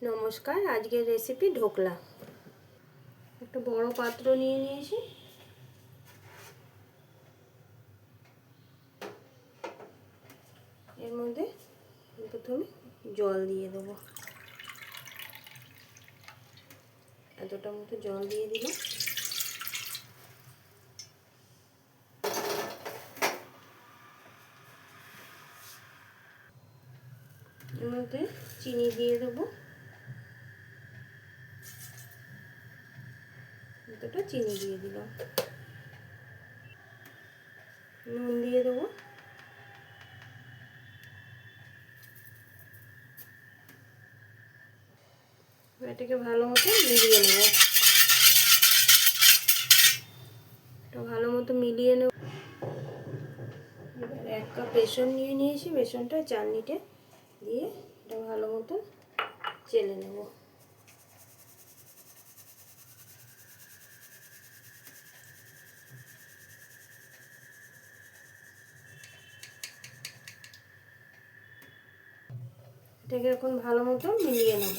নমস্কার, আজকের রেসিপি ঢোকলা। একটা বড় পাত্র নিয়ে নিয়েছি। এর মধ্যে প্রথমে জল দিয়ে দেবো। এতটা মতো জল দিয়ে দিলাম। এর মধ্যে চিনি দিয়ে দেবো। এতটা চিনি দিয়ে দিলাম। নুন দিয়ে দেবো। এটাকে ভালো মতো মিলিয়ে নেব। এটা ভালো মতো মিলিয়ে নেব। এবার 1 কাপ বেসন নিয়ে নিয়েছি। বেসনটা চালনিতে দিয়ে এটা ভালো মতো চেলে নেব। এটাকে এখন ভালো মতো মিলিয়ে নেব।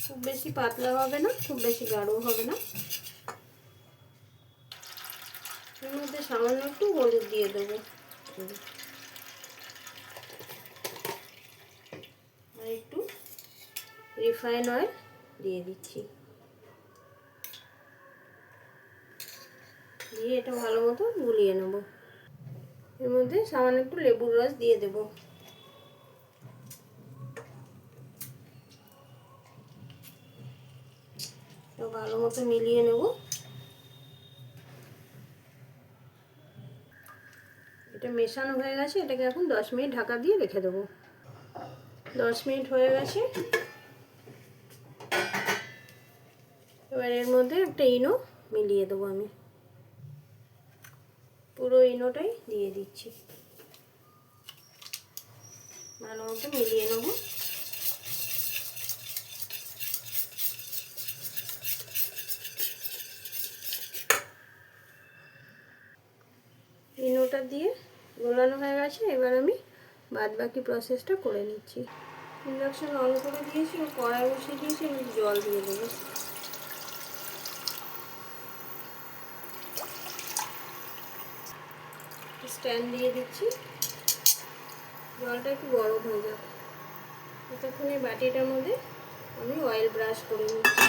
খুব বেশি পাতলা হবে না, খুব বেশি গাঢ় হবে না। এর মধ্যে সামান্য একটু হলুদ দিয়ে দেবো আর একটু রিফাইন অয়েল দিয়ে দিচ্ছি। দিয়ে এটা ভালো মতো গুলিয়ে নেব। এর মধ্যে সামান্য একটু লেবুর রস দিয়ে দেব। তো ভালো মতো মিলিয়ে নেব। এটা মেশানো হয়ে গেছে। এটাকে এখন 10 মিনিট ঢাকা দিয়ে রেখে দেবো। 10 মিনিট হয়ে গেছে। এবার এর মধ্যে একটা ইনো মিলিয়ে দেবো। আমি পুরো ইনোটাই দিয়ে দিচ্ছি। ভালো মতো মিলিয়ে নেব। ইনোটা দিয়ে গোলানো হয়ে গেছে। এবার আমি বাদবাকি প্রসেসটা করে নিচ্ছি। ইন্ডাকশন অন করে দিয়েছি ও কড়াই বসিয়ে দিয়েছি। আমি জল দিয়ে দেবো। স্ট্যান্ড দিয়ে দিচ্ছি। জলটা একটু গরম হয়ে যাবে। ততক্ষণে বাটিটার মধ্যে আমি অয়েল ব্রাশ করে নিচ্ছি।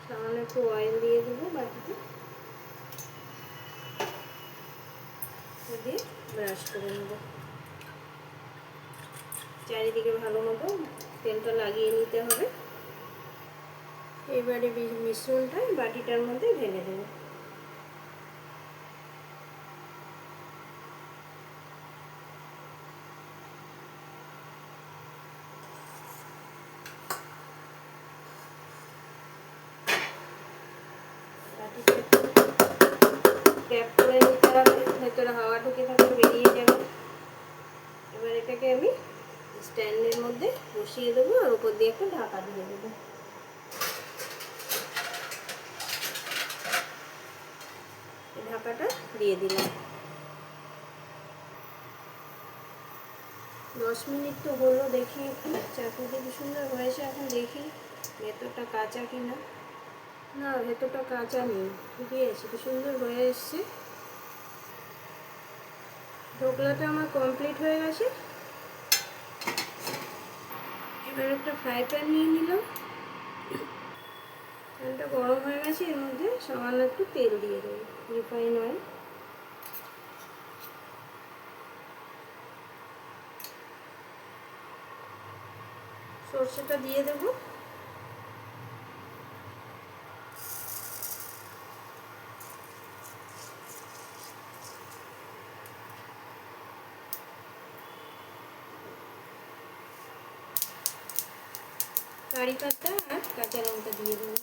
সামান্য একটু অয়েল দিয়ে দেবো বাটিতে। দিয়ে ব্রাশ করে নেব। চারিদিকে ভালো মতো তেলটা লাগিয়ে নিতে হবে। এবারে মিশ্রণটা বাটিটার মধ্যে ঢেলে দেবো। ট্যাপ করে নিতে হবে, ভেতরে হাওয়া ঢুকে থাকলে বেরিয়ে যাবে। এবার এটাকে আমি স্ট্যান্ডের মধ্যে বসিয়ে দেবো আর উপর দিয়ে একটু ঢাকা দিয়ে দেবো। ঢাকাটা দিয়ে দিলাম। 10 মিনিট তো হলো। দেখি একটু চাটনিটা কি সুন্দর হয়েছে। এখন দেখি ভেতরটা কাঁচা কিনা। না, ভেতরটা কাঁচা নেই, ঠিকই আছে, কি সুন্দর হয়ে এসছে। ঢোকলাটা আমার কমপ্লিট হয়ে গেছে। এবার একটা ফ্রাই প্যান নিয়ে নিলাম। প্যানটা গরম হয়ে গেছে। এর মধ্যে সামান্য একটু তেল দিয়ে দেবো, রিফাইন অয়েল। সর্ষেটা দিয়ে দেবো। কারি পাতা আর কাঁচা লঙ্কা দিয়ে দেবো।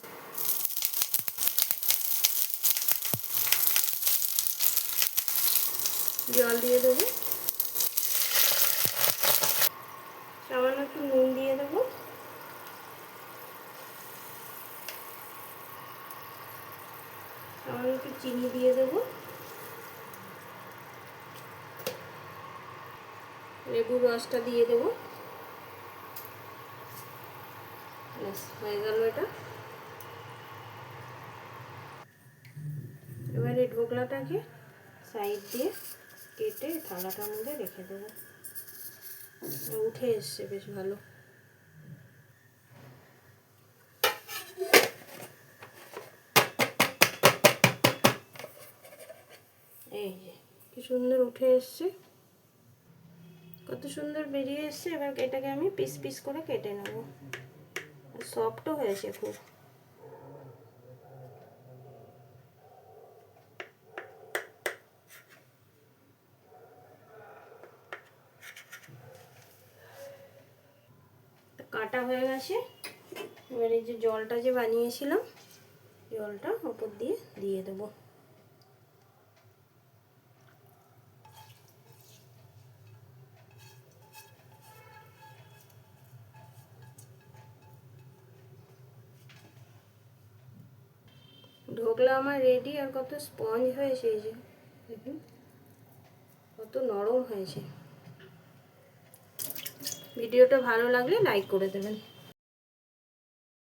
জল দিয়ে দেবো। সামান্য একটু নুন দিয়ে দেবো। সামান্য একটু চিনি দিয়ে দেবো। লেবুর রসটা দিয়ে দেবো। ব্যাস হয়ে গেল এটা। এবার এই ঢোকলাটাকে সাইড দিয়ে কেটে থালাটার মধ্যে রেখে দেবো। উঠে এসছে বেশ ভালো। এই যে কি সুন্দর উঠে এসছে, কত সুন্দর বেরিয়ে এসছে। এবার এটাকে আমি পিস পিস করে কেটে নেব। সফটও হয়েছে খুব। কাটা হয়ে গেছে। এবার এই যে জলটা যে বানিয়েছিলাম, জলটা উপর দিয়ে দিয়ে দেবো। ঢোকলা আমার রেডি। আর কত স্পঞ্জ হয়েছে, এই যে দেখুন কত নরম হয়েছে। ভিডিওটা ভালো লাগলে লাইক করে দেবেন।